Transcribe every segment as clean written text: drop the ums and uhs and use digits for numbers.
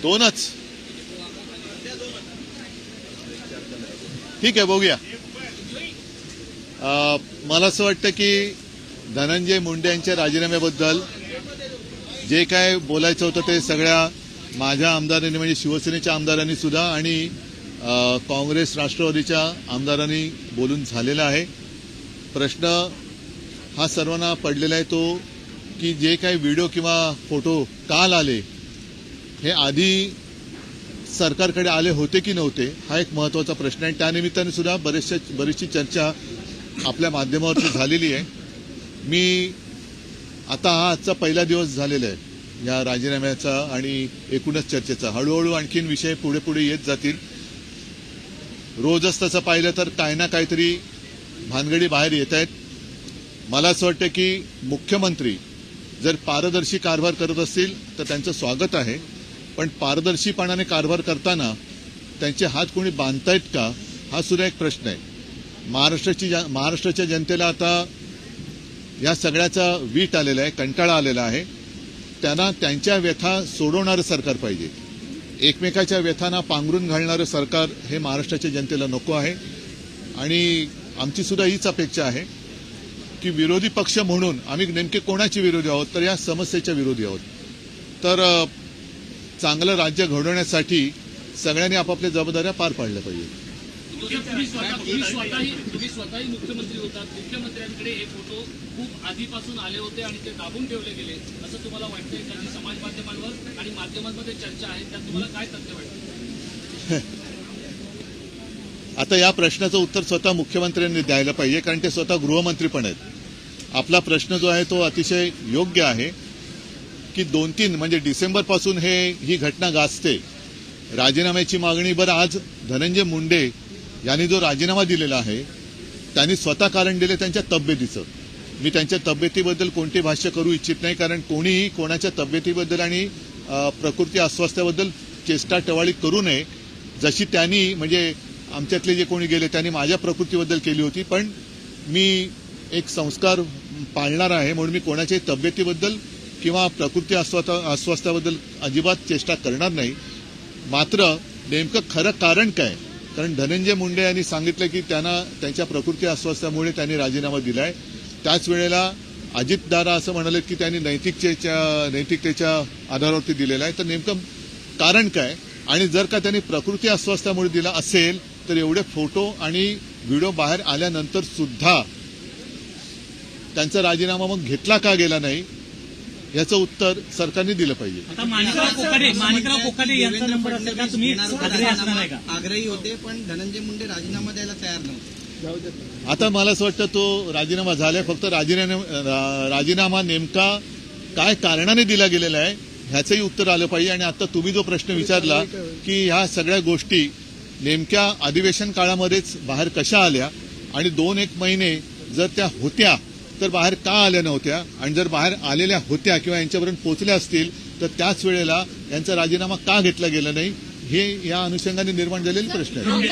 दोनच ठीक आहे, बघूया. मला असं वाटतं की धनंजय मुंडे यांच्या राजीनाम्याबद्दल जे काय बोलायचं होतं ते सगळ्या माझ्या आमदारांनी म्हणजे शिवसेनेच्या आमदारांनी सुद्धा आणि काँग्रेस राष्ट्रवादीच्या आमदारांनी बोलून झालेला आहे. प्रश्न हा सर्वांना पडलेला आहे तो की जे काही व्हिडिओ किंवा फोटो काल आले हे आधी सरकारकडे आले होते की नव्हते हा एक महत्त्वाचा प्रश्न आहे. त्यानिमित्ताने सुद्धा बरीचशी चर्चा आपल्या माध्यमावरती झालेली आहे. मी आता हा आजचा पहिला दिवस झालेला आहे या राजीनाम्याचा आणि एकूणच चर्चेचा. हळूहळू आणखीन विषय पुढे पुढे येत जातील. रोजच तसं पाहिलं तर काही ना काहीतरी भानगडी बाहेर येत आहेत. मला असं वाटतं की मुख्यमंत्री जर पारदर्शी कारभार करत असतील तर त्यांचं स्वागत आहे, पण पारदर्शीपणाने कारभार करताना त्यांचे हात कोणी बांधतायत का हा सुद्धा एक प्रश्न आहे. महाराष्ट्राच्या जनतेला आता या सगळ्याचा वीट आलेला आहे, कंटाळा आलेला आहे. त्यांना त्यांच्या व्यथा सोडवणारं सरकार पाहिजे. एकमेकाच्या व्यथांना पांघरून घालणारं सरकार हे महाराष्ट्राच्या जनतेला नको आहे. आणि आमची सुद्धा हीच अपेक्षा आहे की विरोधी पक्ष म्हणून आम्ही नेमके कोणाचे विरोधी आहोत तर या समस्येच्या विरोधी आहोत. तर चांगलं राज्य घडवण्यासाठी सगळ्यांनी आपापल्या जबाबदाऱ्या पार पाडल्या पाहिजे. तुम्ही स्वतःही मुख्यमंत्री होतात. मुख्यमंत्र्यांकडे हे फोटो खूप आधीपासून आले होते आणि ते दाबून ठेवले गेले असं तुम्हाला वाटतंय का? समाज माध्यमांवर आणि माध्यमांमध्ये चर्चा आहे त्यात तुम्हाला काय तथ्य वाटतं? आता या प्रश्नाचं उत्तर स्वतः मुख्यमंत्र्यांनी द्यायला पाहिजे, कारण ते स्वतः गृहमंत्री पण आहेत. आपला प्रश्न जो आहे तो अतिशय योग्य आहे की 2-3 म्हणजे डिसेंबरपासून ही घटना गाजते. राजीनाम्याची मागणी बरं आज धनंजय मुंडे यांनी जो राजीनामा दिलेला आहे त्यांनी स्वतः कारण दिले त्यांच्या तब्येतीचं. मी त्यांच्या तब्येतीबद्दल कोणते भाष्य करू इच्छित नाही, कारण कोणीही कोणाच्या तब्येतीबद्दल आणि प्रकृती अस्वास्थ्याबद्दल चेष्टा टवाळी करू नये. जशी त्यांनी म्हणजे आमच्यातले जे कोणी गेले त्यांनी माझ्या प्रकृतीबद्दल केली होती, पण मी एक संस्कार पाळणार आहे म्हणून मी कोणाच्याही तब्येतीबद्दल किंवा प्रकृती अस्वास्थ्याबद्दल अजिबात चेष्टा करणार नाही. मात्र नेमकं खरं कारण काय? कारण धनंजय मुंडे यांनी सांगितलं की त्यांना त्यांच्या प्रकृती अस्वास्थ्यामुळे त्यांनी राजीनामा दिलाय. त्याच वेळेला अजितदादा असं म्हणाले की त्यांनी नैतिकतेच्या आधारावरती दिलेला आहे. तर नेमकं कारण काय? आणि जर का त्यांनी प्रकृती अस्वास्थ्यामुळे दिला असेल तर एवढे फोटो आणि व्हिडिओ बाहेर आल्यानंतर सुद्धा त्यांचा राजीनामा मग घेतला का गेला नाही याचं उत्तर सरकारने दिलं पाहिजे. आता माणिकराव कोकाटे यांचा नंबर असेल का? तुम्ही आग्रही होते पण धनंजय मुंडे राजीनामा द्यायला तयार नव्हते. आता मला असं वाटतं तो राजीनामा झालाय. फक्त राजीनामा नेमका काय कारणाने दिला गेलेला आहे ह्याचंही उत्तर आलं पाहिजे. आणि आता तुम्ही जो प्रश्न विचारला की ह्या सगळ्या गोष्टी नेमक्या अधिवेशन काळामध्येच बाहेर कशा आल्या आणि 2-1 महिने जर त्या होत्या तर बाहेर का आल्या नव्हत्या, आणि जर बाहेर आलेल्या होत्या किंवा यांच्यापर्यंत पोहोचल्या असतील तर त्याच वेळेला यांचा राजीनामा का घेतला गेला नाही हे या अनुषंगाने निर्माण झालेले प्रश्न आहेत.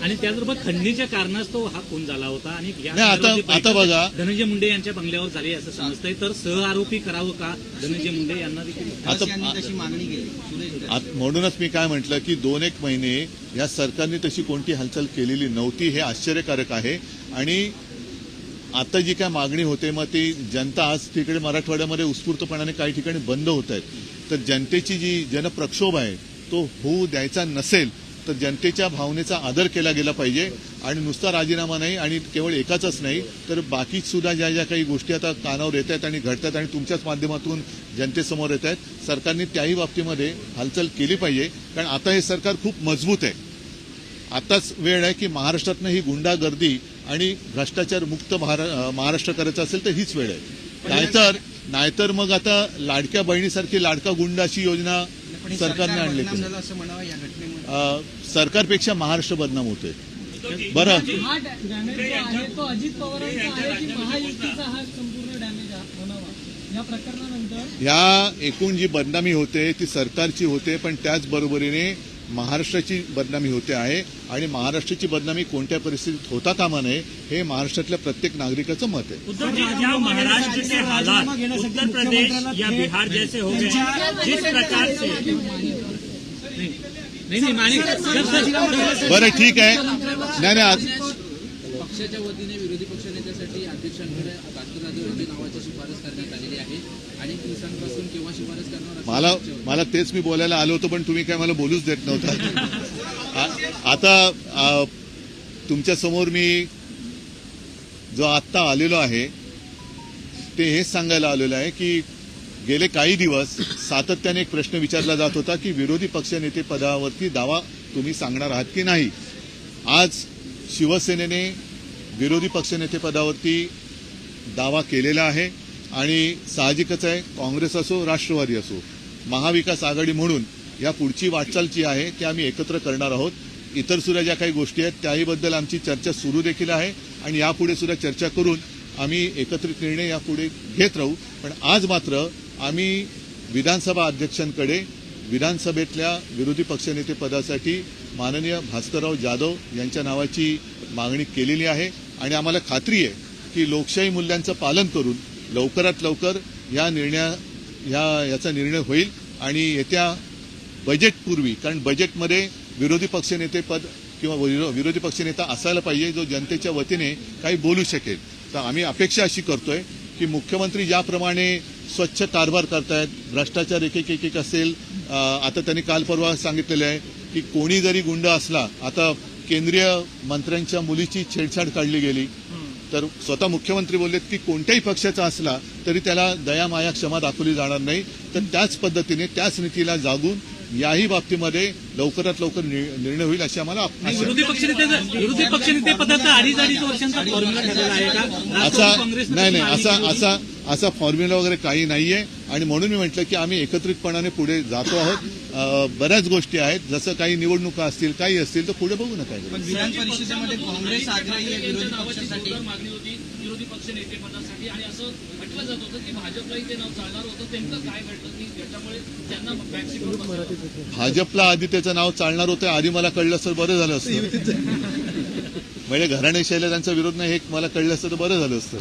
आणि त्याचबरोबर खंडणीच्या कारणास्तव हा खून झाला होता आणि आता बघा धनंजय मुंडे यांच्या बंगल्यावर झाले असं समजतंय. तर सहआरोपी करावं का धनंजय मुंडे यांना देखील मागणी केली. म्हणूनच मी काय म्हटलं की 2-1 महिने या सरकारने तशी कोणती हालचाल केलेली नव्हती हे आश्चर्यकारक आहे. आणि आता जी काय मागणी होते मग ती जनता आज तिकडे मराठवाड्यामध्ये उत्स्फूर्तपणाने काही ठिकाणी बंद होत आहेत. तर जनतेची जी जनप्रक्षोभ आहे तो होऊ द्यायचा नसेल तर जनतेच्या भावनेचा आदर केला गेला पाहिजे. आणि नुसता राजीनामा नाही आणि केवळ एकाचाच नाही तर बाकी सुद्धा ज्या काही गोष्टी आता कानावर येत आहेत आणि घडतात आणि तुमच्याच माध्यमातून जनतेसमोर येत आहेत, सरकारने त्याही बाबतीमध्ये हालचाल केली पाहिजे. कारण आता हे सरकार खूप मजबूत आहे. आताच वेळ आहे की महाराष्ट्रातनं ही गुंडागर्दी आणि भ्रष्टाचार मुक्त महाराष्ट्र करायचा असेल तर हीच वेळ आहे. नाहीतर मग आता लाडक्या बहिणीसारखी लाडका गुंड अशी योजना सरकारने आणली. सरकारपेक्षा महाराष्ट्र बदनाम होतोय. बरं या एकूण जी बदनामी होते ती सरकारची होते, पण त्याचबरोबरीने महाराष्ट्राची बदनामी होते आहे आणि महाराष्ट्राची बदनामी कोणत्या परिस्थितीत होता कामा नये हे महाराष्ट्रातल्या प्रत्येक नागरिकाचं मत आहे. उद्धव जी, क्या महाराष्ट्र के हालात उत्तर प्रदेश या बिहार जैसे हो गए, जिस प्रकार से नाही माणिक बरं ठीक आहे. नाही आज पक्षाच्या वतीने विरोधी पक्षनेत्यासाठी अध्यक्षांकडे भास्कर जाधव यांची नावाची शिफारस करण्यात आलेली आहे. अनेक दिवसांपासून केव्हा शिफारस करणार असं मला तेच मी बोलायला आलो होतो, पण तुम्ही काय मला बोलूच देत नव्हता. आता तुमच्या समोर मी जो आत्ता आलेलो आहे ते हेच सांगायला आलेलो आहे की गेले काही दिवस सातत्याने एक प्रश्न विचारला जात होता की विरोधी पक्षनेते पदावरती दावा तुम्ही सांगणार आहात की नाही. आज शिवसेनेने विरोधी पक्षनेते पदावरती दावा केलेला आहे आणि साहजिकच आहे, काँग्रेस असो राष्ट्रवादी असो, महाविकास आघाडी म्हणून या पुढची वाटचाल जी आहे ती आम्ही एकत्र करणार आहोत. इतर सुद्धा ज्या काही गोष्टी आहेत त्याहीबद्दल आमची चर्चा सुरू देखील आहे आणि यापुढे सुद्धा चर्चा करून आम्ही एकत्रित निर्णय यापुढे घेत राहू. पण आज मात्र आम्ही विधानसभा अध्यक्षांकडे विधानसभेतल्या विरोधी पक्षनेते पदासाठी माननीय भास्करराव जाधव यांच्या नावाची मागणी केलेली आहे आणि आम्हाला खात्री आहे की लोकशाही मूल्यांचं पालन करून लवकरात लवकर याचा निर्णय होईल आणि येत्या बजेटपूर्वी, कारण बजेटमध्ये विरोधी पक्षनेते पद किंवा विरोधी पक्षनेता असायला पाहिजे जो जनतेच्या वतीने काही बोलू शकेल. तर आम्ही अपेक्षा अशी करतोय की मुख्यमंत्री ज्याप्रमाणे स्वच्छ कारभार करतायत, भ्रष्टाचार एक असेल, आता त्यांनी काल परवा सांगितलेलं आहे की कोणी जरी गुंड असला, आता केंद्रीय मंत्र्यांच्या मुलीची छेडछाड काढली गेली तर स्वतः मुख्यमंत्री बोललेत की कोणत्याही पक्षाचा असला तरी त्याला दया माया क्षमा दाखवली जाणार नाही. तर त्याच पद्धतीने त्याच नीतीला जागून याही बाबतीमध्ये लवकरात लवकर निर्णय होईल अशी आम्हाला आशा आहे. विरोधी पक्षनेते पदाचा अडीच वर्षांचा फॉर्म्युला ठरलेला आहे का? नाही असा फॉर्म्युला वगैरे काही नाहीये आणि म्हणून मी म्हटलं की आम्ही एकत्रितपणाने पुढे जातो आहोत. बऱ्याच गोष्टी आहेत, जसं काही निवडणुका असतील काही असतील तर पुढे बघू नका. पण विधान परिषदेमध्ये काँग्रेस आग्रही आहे विरोधी पक्षासाठी. मागणी होती विरोधी पक्ष नेते पदासाठी आणि असं म्हटलं जात होतं की भाजपलाही ते नाव चालणार होतं. नेमकं काय घडलं की त्याच्यामुळे त्यांना बॅकसीटवर बसवलं? भाजपला आधी त्याचं नाव चालणार होतं, आधी मला कळलं असतं बरं झालं असतं. म्हणजे घराणेशाहीला त्यांचा विरोध नाही हे मला कळलं असतं तर बरं झालं असतं.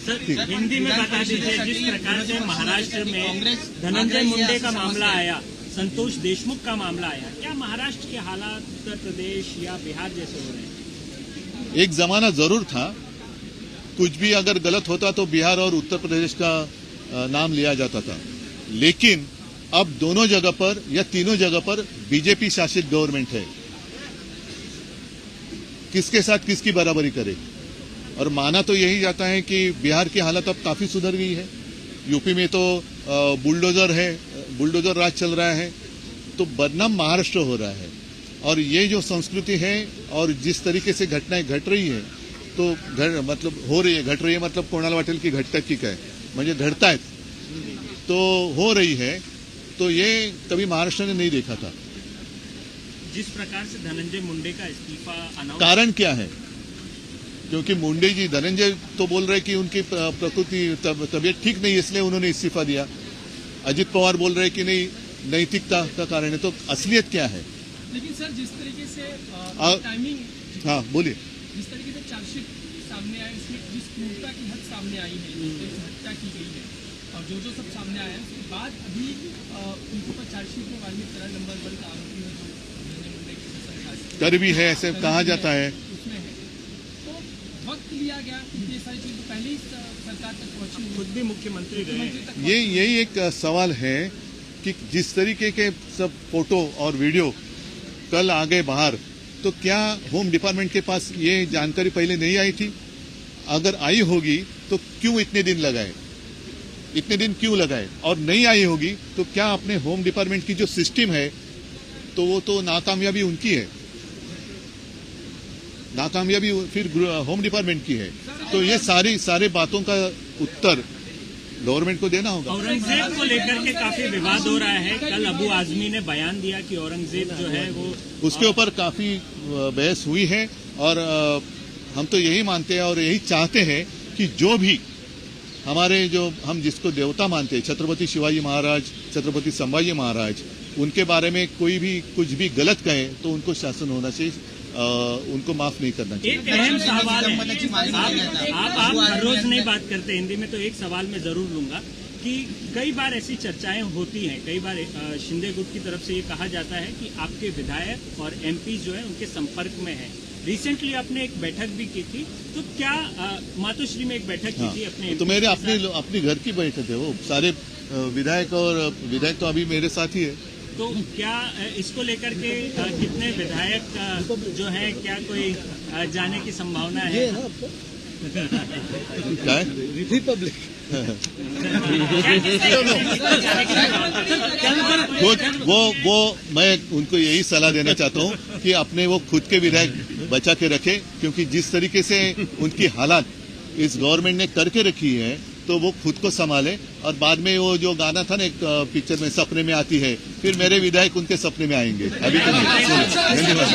सर, हिंदी में बता दीजिए, जिस प्रकार से महाराष्ट्र में धनंजय मुंडे का मामला आया, संतोष देशमुख का मामला आया, क्या महाराष्ट्र के हालात उत्तर प्रदेश या बिहार जैसे हो रहे हैं? एक जमाना जरूर था, कुछ भी अगर गलत होता तो बिहार और उत्तर प्रदेश का नाम लिया जाता था, लेकिन अब दोनों जगह पर या तीनों जगह पर बीजेपी शासित गवर्नमेंट है. किसके साथ किसकी बराबरी करे? और माना तो यही जाता है कि बिहार की हालत अब काफी सुधर गई है. यूपी में तो बुलडोजर राज चल रहा है, तो बदनाम महाराष्ट्र हो रहा है. और ये जो संस्कृति है और जिस तरीके से घटनाएं घट रही है तो घट रही है मतलब कोणाला वाटेल की घटतात की काय, म्हणजे घडतायत तो हो रही है. तो ये कभी महाराष्ट्र ने नहीं देखा था. जिस प्रकार से धनंजय मुंडे का इस्तीफा अनाउंस, कारण क्या है? क्योंकि मुंडे जी, धनंजय तो बोल रहे कि उनकी प्रकृति तबीयत ठीक नहीं इसलिए उन्होंने इस्तीफा दिया. अजित पवार बोल रहे कि नहीं नैतिकता का कारण है. तो असलियत क्या है? लेकिन सर जिस तरीके से टाइमिंग, हाँ बोलिए. जिस तरीके से चार्जशीट सामने आया इसमें जिस क्रूरता की हद सामने आई है, जिस हत्या की गई है और जो सब सामने आया है उसके बाद अभी उनके ऊपर चार्जशीट में वाल्मीकि तरह नंबर 1 का आरोपी है जो धनंजय मुंडे की सरकार कर भी है ऐसे कहा जाता है. उसमें है. तो वक्त लिया गया, ये सारी चीजें तो पहले ही सरकार तक पहुंची हुई. खुद भी मुख्यमंत्री रहे. यही एक सवाल है कि जिस तरीके के सब फोटो और वीडियो कल आ गए बाहर, तो क्या होम डिपार्टमेंट के पास ये जानकारी पहले नहीं आई थी? अगर आई होगी तो क्यों इतने दिन लगाए? और नहीं आई होगी तो क्या अपने होम डिपार्टमेंट की जो सिस्टम है तो वो तो नाकामयाबी उनकी है, नाकामयाबी फिर होम डिपार्टमेंट की है. तो ये सारे बातों का उत्तर गवर्नमेंट को देना होगा. औरंगजेब को लेकर के काफी विवाद हो रहा है. कल अबू आजमी ने बयान दिया कि औरंगजेब जो है वो, उसके ऊपर काफी बहस हुई है और हम तो यही मानते हैं और यही चाहते हैं कि जो भी हमारे जो हम जिसको देवता मानते हैं, छत्रपति शिवाजी महाराज, छत्रपति संभाजी महाराज, उनके बारे में कोई भी कुछ भी गलत कहे तो उनको शासन होना चाहिए, उनको माफ नहीं करना चाहिए। एक अहम सवाल है, निलंबनाची मागणी केली आहे. आप हर रोज नहीं बात करते हिंदी में, तो एक सवाल मैं जरूर लूंगा कि कई बार ऐसी चर्चाएं होती हैं, कई बार शिंदे गुट की तरफ से ये कहा जाता है कि आपके विधायक और एमपी जो है उनके संपर्क में है। रिसेंटली आपने एक बैठक भी की थी, तो क्या मातोश्री में एक बैठक की थी अपने तो मेरे अपनी घर की बैठक है, वो सारे विधायक तो अभी मेरे साथ ही है। तो क्या इसको लेकर के कितने विधायक जो है, क्या कोई जाने की संभावना है? क्या है? रिपब्लिक वो मैं उनको यही सलाह देना चाहता हूँ कि अपने वो खुद के विधायक बचा के रखे, क्योंकि जिस तरीके से उनकी हालात इस गवर्नमेंट ने करके रखी है तो वो खुद को संभाले। और बाद में वो जो गाना था ना एक पिक्चर में, सपने में आती है, फिर मेरे विधायक उनके सपने में आएंगे, अभी तो नहीं। धन्यवाद।